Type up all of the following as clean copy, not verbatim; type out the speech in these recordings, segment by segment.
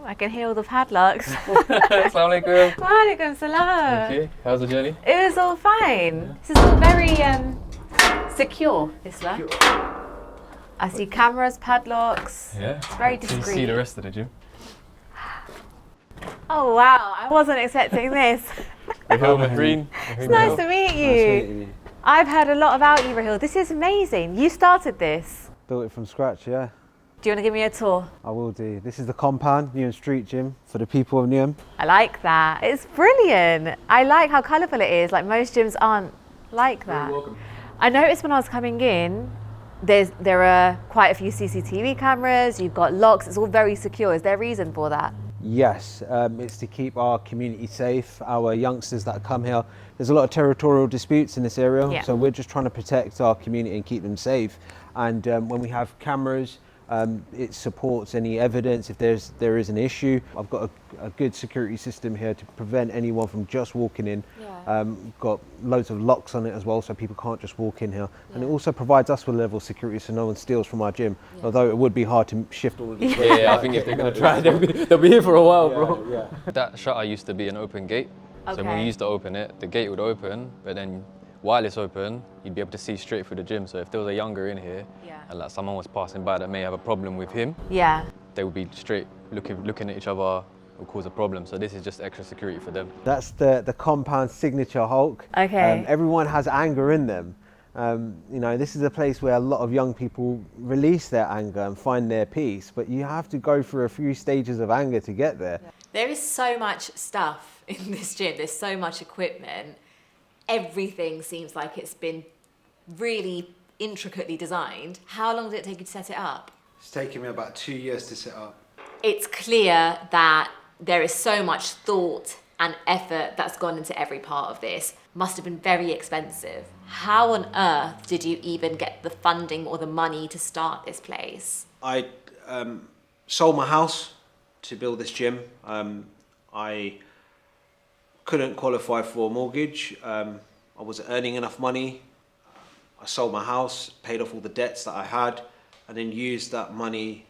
I can hear all the padlocks. Assalamualaikum. Walaikum salam. Okay, how's the journey? It was all fine. Yeah. This is all very secure, Islah. I see cameras, padlocks. Yeah. It's very discreet. Can you see the rest of the gym? Oh wow, I wasn't expecting this. Raheel Butt. It's nice to meet you. I've heard a lot about you, Raheel. This is amazing. You started this. Built it from scratch, yeah. Do you want to give me a tour? I will do. This is the Compound Newham Street Gym for the people of Newham. I like that. It's brilliant. I like how colourful it is. Like most gyms aren't like that. You're welcome. I noticed when I was coming in, there are quite a few CCTV cameras. You've got locks. It's all very secure. Is there a reason for that? Yes, it's to keep our community safe, our youngsters that come here. There's a lot of territorial disputes in this area, so we're just trying to protect our community and keep them safe. And when we have cameras, it supports any evidence if there is an issue. I've got a good security system here to prevent anyone from just walking in. Got loads of locks on it as well, so people can't just walk in here. And it also provides us with a level of security so no one steals from our gym. Although it would be hard to shift all of these. Yeah, I think if they're going to try, they'll be here for a while, bro. That shutter used to be an open gate. So when you used to open it, the gate would open, but then while it's open, you'd be able to see straight through the gym. So if there was a younger in here, and like someone was passing by that may have a problem with him, they would be straight looking at each other, will cause a problem. So this is just extra security for them. That's the Compound signature Hulk. Okay. Everyone has anger in them. You know, this is a place where a lot of young people release their anger and find their peace, but you have to go through a few stages of anger to get there. There is so much stuff in this gym. There's so much equipment. Everything seems like it's been really intricately designed. How long did it take you to set it up? It's taken me about 2 years to set up. It's clear that there is so much thought and effort that's gone into every part of this. Must have been very expensive. How on earth did you even get the funding or the money to start this place? I sold my house to build this gym. I couldn't qualify for a mortgage. I wasn't earning enough money. I sold my house, paid off all the debts that I had, and then used that money,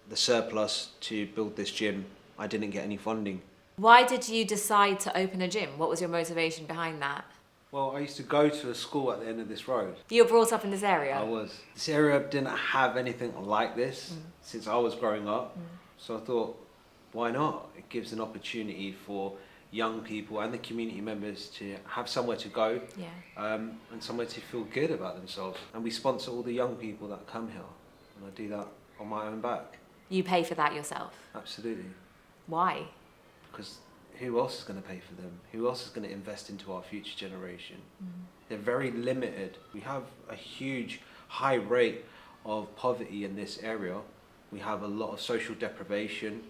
the surplus, to build this gym. I didn't get any funding. Why did you decide to open a gym? What was your motivation behind that? Well, I used to go to a school at the end of this road. You were brought up in this area? I was. This area didn't have anything like this since I was growing up. So I thought, why not? It gives an opportunity for young people and the community members to have somewhere to go and somewhere to feel good about themselves. And we sponsor all the young people that come here, and I do that on my own back. You pay for that yourself? Absolutely. Why? Because who else is going to pay for them? Who else is going to invest into our future generation? They're very limited. We have a huge, high rate of poverty in this area. We have a lot of social deprivation,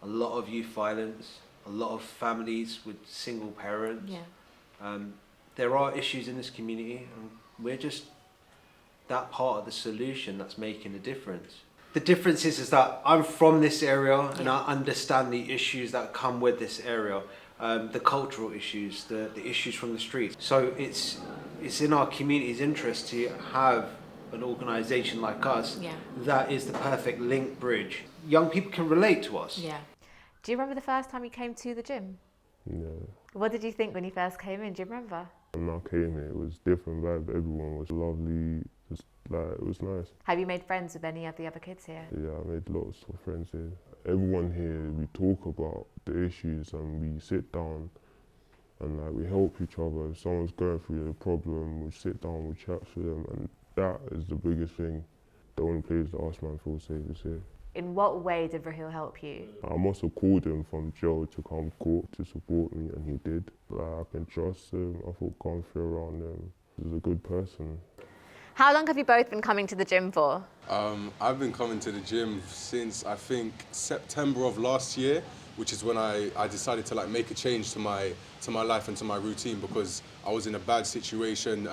a lot of youth violence, a lot of families with single parents. There are issues in this community, and we're just that part of the solution that's making a difference. The difference is that I'm from this area and I understand the issues that come with this area, the cultural issues, the issues from the streets. So it's in our community's interest to have an organisation like us that is the perfect link bridge. Young people can relate to us. Do you remember the first time you came to the gym? No. What did you think when you first came in? Do you remember? When I came here, it was different vibe. Everyone was lovely. Just like, it was nice. Have you made friends with any of the other kids here? Yeah, I made lots of friends here. Everyone here, we talk about the issues and we sit down and like we help each other. If someone's going through a problem, we sit down, we chat to them, and that is the biggest thing. The only place that Osman feels safe is here. In what way did Raheel help you? I must have called him from jail to come court to support me, and he did. Like, I can trust him, I feel comfy around him. He's a good person. How long have you both been coming to the gym for? I've been coming to the gym since I think September of last year, which is when I decided to like make a change to my life and to my routine, because I was in a bad situation.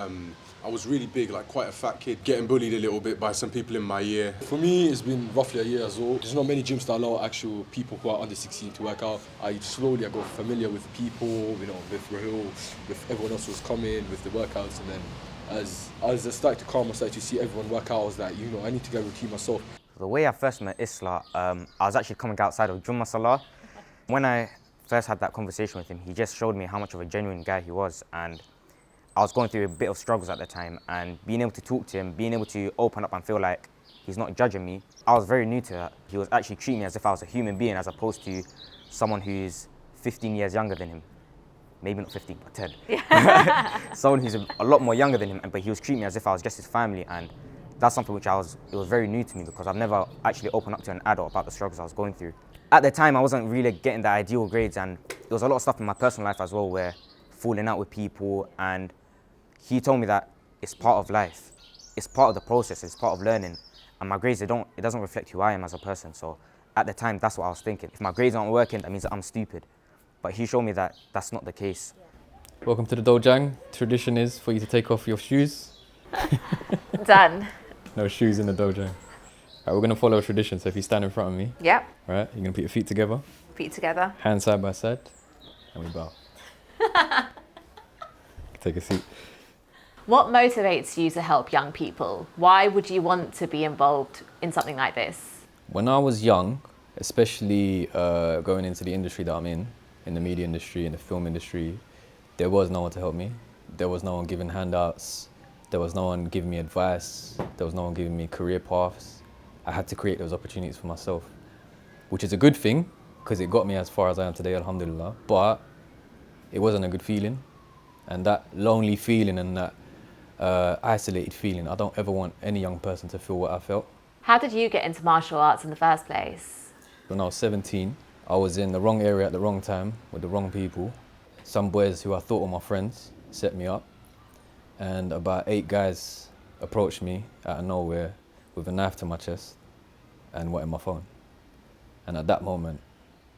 I was really big, like quite a fat kid, getting bullied a little bit by some people in my year. For me, it's been roughly a year as well. There's not many gyms that allow actual people who are under 16 to work out. I got familiar with the people, you know, with Raheel, with everyone else who was coming, with the workouts, and then as I started to calm, I started to see everyone work out, I was like, you know, I need to get a routine myself. The way I first met Islah, I was actually coming outside of Jummah Salah. When I first had that conversation with him, he just showed me how much of a genuine guy he was, and I was going through a bit of struggles at the time, and being able to talk to him, being able to open up and feel like he's not judging me, I was very new to that. He was actually treating me as if I was a human being as opposed to someone who's 15 years younger than him. Maybe not 15, but 10. Someone who's a lot more younger than him, but he was treating me as if I was just his family, and that's something which it was very new to me because I've never actually opened up to an adult about the struggles I was going through. At the time, I wasn't really getting the ideal grades, and there was a lot of stuff in my personal life as well, where falling out with people, and he told me that it's part of life. It's part of the process, it's part of learning. And my grades, it doesn't reflect who I am as a person. So at the time, that's what I was thinking. If my grades aren't working, that means that I'm stupid. But he showed me that that's not the case. Welcome to the Dojang. Tradition is for you to take off your shoes. Done. No shoes in the Dojang. Right, we're gonna follow a tradition. So if you stand in front of me, Yep. right, you're gonna put your feet together, Feet together. hands side by side, and we bow. Take a seat. What motivates you to help young people? Why would you want to be involved in something like this? When I was young, especially going into the industry that I'm in the media industry, in the film industry, there was no one to help me. There was no one giving handouts. There was no one giving me advice. There was no one giving me career paths. I had to create those opportunities for myself, which is a good thing because it got me as far as I am today, alhamdulillah. But it wasn't a good feeling. And that lonely feeling and that isolated feeling, I don't ever want any young person to feel what I felt. How did you get into martial arts in the first place? When I was 17, I was in the wrong area at the wrong time with the wrong people. Some boys who I thought were my friends set me up, and about 8 guys approached me out of nowhere with a knife to my chest and wanted my phone. And at that moment,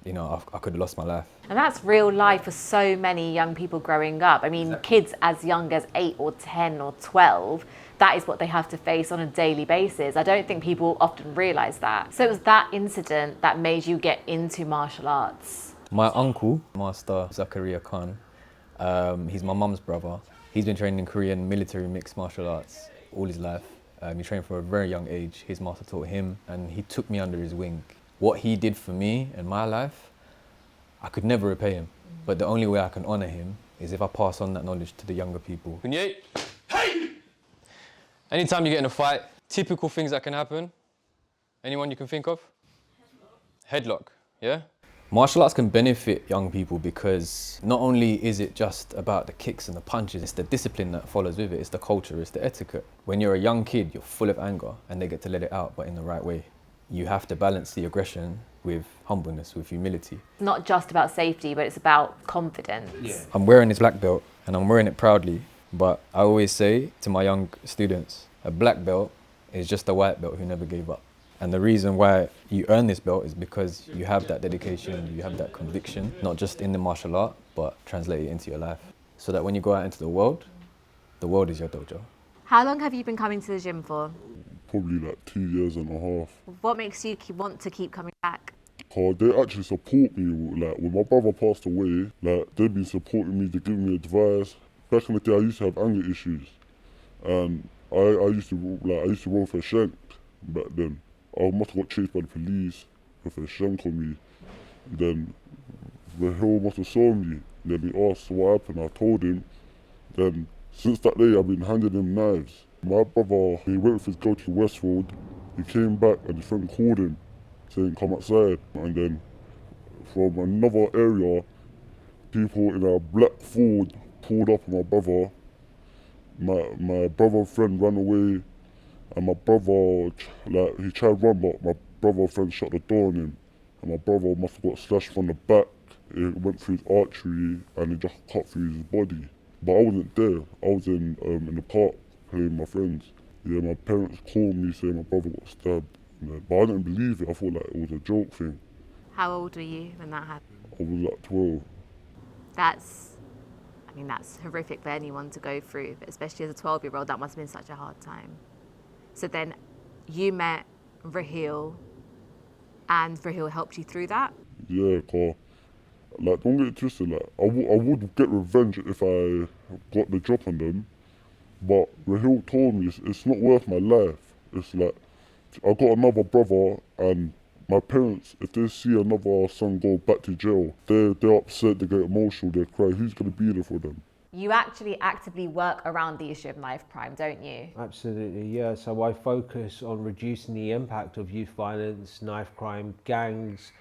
you know, I could have lost my life. And that's real life for so many young people growing up. I mean, kids as young as 8 or 10 or 12, that is what they have to face on a daily basis. I don't think people often realise that. So it was that incident that made you get into martial arts. My uncle, Master Zakaria Khan, he's my mum's brother. He's been training in Korean military mixed martial arts all his life. He trained from a very young age. His master taught him, and he took me under his wing. What he did for me in my life, I could never repay him. But the only way I can honour him is if I pass on that knowledge to the younger people. Hey! Anytime you get in a fight, typical things that can happen. Anyone you can think of? Headlock, yeah? Martial arts can benefit young people because not only is it just about the kicks and the punches, it's the discipline that follows with it, it's the culture, it's the etiquette. When you're a young kid, you're full of anger and they get to let it out, but in the right way. You have to balance the aggression with humbleness, with humility. Not just about safety, but it's about confidence. Yeah. I'm wearing this black belt and I'm wearing it proudly, but I always say to my young students, a black belt is just a white belt who never gave up. And the reason why you earn this belt is because you have that dedication, you have that conviction, not just in the martial art, but translate it into your life. So that when you go out into the world is your dojo. How long have you been coming to the gym for? Probably like 2 years and a half. What makes you want to keep coming back? Cause they actually support me. Like when my brother passed away, like they've been supporting me, they give me advice. Back in the day, I used to have anger issues, and I used to roll for a shank back then. I must have got chased by the police with a shank on me. Then Raheel must have saw me. Then he asked what happened. I told him. Then since that day, I've been handing him knives. My brother, he went with his girl to Westfield. He came back and his friend called him, saying come outside. And then from another area, people in a black Ford pulled up on my brother. My brother's friend ran away, and my brother, he tried to run, but my brother's friend shut the door on him. And my brother must have got slashed from the back. It went through his artery and it just cut through his body. But I wasn't there. I was in the park playing with my friends. Yeah, my parents called me saying my brother got stabbed. Yeah, but I didn't believe it. I thought like it was a joke thing. How old were you when that happened? I was like 12. That's horrific for anyone to go through, but especially as a 12-year-old, that must have been such a hard time. So then you met Raheel, and Raheel helped you through that? Yeah, cause like don't get it twisted, like I would get revenge if I got the drop on them, but Raheel told me it's not worth my life. It's like I got another brother, and my parents, if they see another son go back to jail, they're upset, they get emotional, they cry. Who's going to be there for them? You actually actively work around the issue of knife crime, don't you? Absolutely, yeah. So I focus on reducing the impact of youth violence, knife crime, gangs,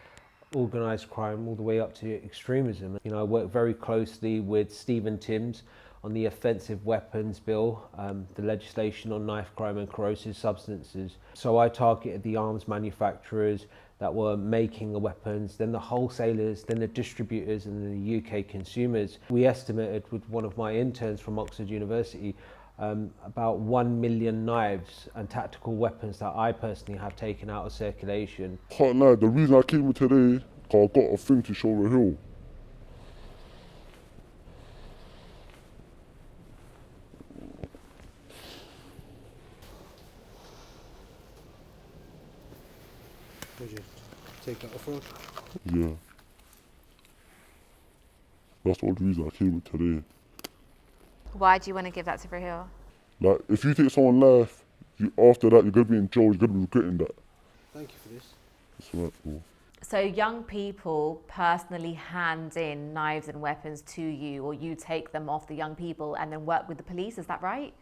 organised crime, all the way up to extremism. You know, I work very closely with Stephen Timms on the offensive weapons bill, the legislation on knife crime and corrosive substances. So I targeted the arms manufacturers that were making the weapons, then the wholesalers, then the distributors, and then the UK consumers. We estimated with one of my interns from Oxford University about 1 million knives and tactical weapons that I personally have taken out of circulation. Can't lie, the reason I came here today, because I got a thing to show Raheel. Did you take that off road? Yeah. That's the only reason I came here today. Why do you want to give that to Raheel? Like, if you take someone's life, after that, you're going to be in jail, you're going to be regretting that. Thank you for this. That's right, cool. So young people personally hand in knives and weapons to you, or you take them off the young people and then work with the police, is that right?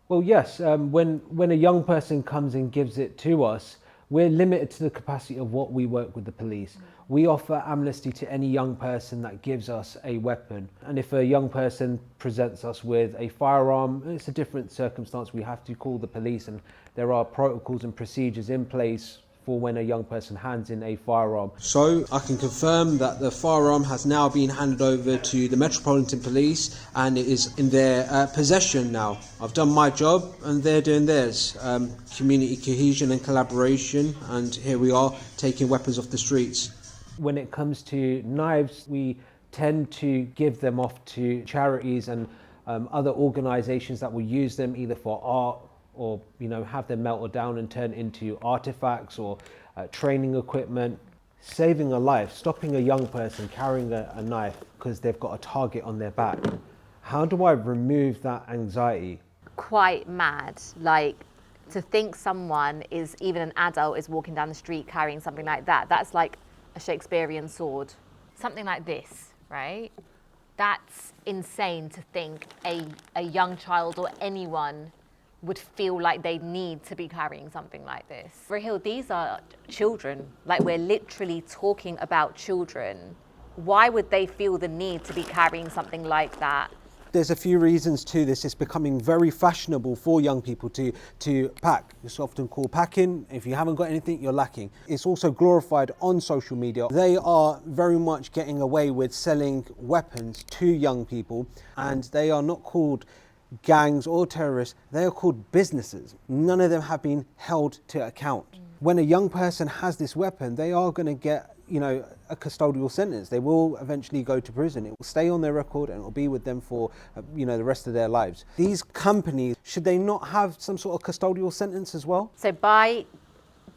Well, yes, when a young person comes and gives it to us, we're limited to the capacity of what we work with the police. We offer amnesty to any young person that gives us a weapon. And if a young person presents us with a firearm, it's a different circumstance. We have to call the police, and there are protocols and procedures in place for when a young person hands in a firearm. So I can confirm that the firearm has now been handed over to the Metropolitan Police and it is in their possession now. I've done my job and they're doing theirs. Community cohesion and collaboration, and here we are taking weapons off the streets. When it comes to knives, we tend to give them off to charities and other organisations that will use them either for art, or have them melted down and turned into artifacts or training equipment. Saving a life, stopping a young person carrying a knife because they've got a target on their back. How do I remove that anxiety? Quite mad. Like, to think someone is, even an adult, is walking down the street carrying something like that. That's like a Shakespearean sword. Something like this, right? That's insane to think a young child or anyone would feel like they need to be carrying something like this. Raheel, these are children. Like, we're literally talking about children. Why would they feel the need to be carrying something like that? There's a few reasons to this. It's becoming very fashionable for young people to pack. It's often called packing. If you haven't got anything, you're lacking. It's also glorified on social media. They are very much getting away with selling weapons to young people, and they are not called gangs or terrorists, they are called businesses. None of them have been held to account. When a young person has this weapon, they are going to get, a custodial sentence. They will eventually go to prison. It will stay on their record and it will be with them for, the rest of their lives. These companies, should they not have some sort of custodial sentence as well? So by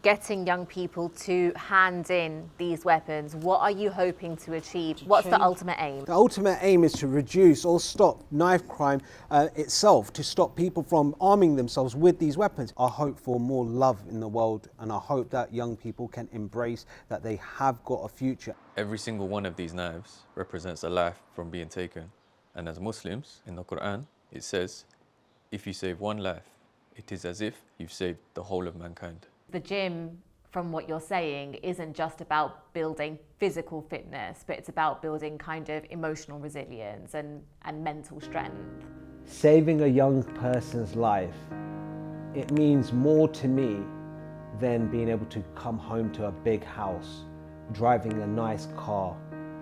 getting young people to hand in these weapons, what are you hoping to achieve? What's the ultimate aim? The ultimate aim is to reduce or stop knife crime itself, to stop people from arming themselves with these weapons. I hope for more love in the world, and I hope that young people can embrace that they have got a future. Every single one of these knives represents a life from being taken. And as Muslims, in the Quran, it says, if you save one life, it is as if you've saved the whole of mankind. The gym, from what you're saying, isn't just about building physical fitness, but it's about building kind of emotional resilience and mental strength. Saving a young person's life, it means more to me than being able to come home to a big house, driving a nice car.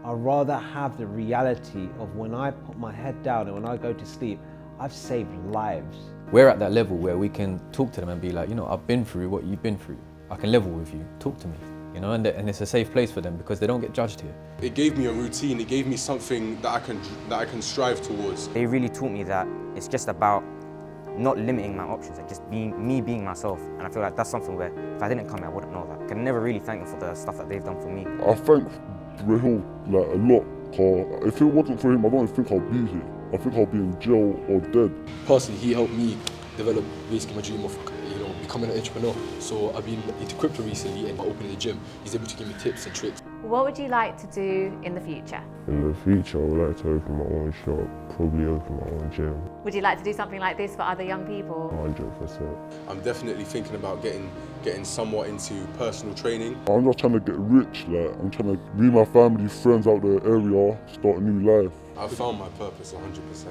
I'd rather have the reality of when I put my head down and when I go to sleep, I've saved lives. We're at that level where we can talk to them and be like, I've been through what you've been through. I can level with you, talk to me, and it's a safe place for them because they don't get judged here. It gave me a routine, it gave me something that I can strive towards. They really taught me that it's just about not limiting my options, like just being myself. And I feel like that's something where if I didn't come here, I wouldn't know that. I can never really thank them for the stuff that they've done for me. I thank Raheel a lot, because if it wasn't for him, I don't think I'd be here. I think I'll be in jail or dead. Personally, he helped me develop basically my dream of, becoming an entrepreneur. So I've been into crypto recently, and by opening the gym, he's able to give me tips and tricks. What would you like to do in the future? In the future, I would like to open my own shop, probably open my own gym. Would you like to do something like this for other young people? 100%. I'm definitely thinking about getting somewhat into personal training. I'm not trying to get rich, like I'm trying to be my family, friends out the area, start a new life. I've found my purpose 100%.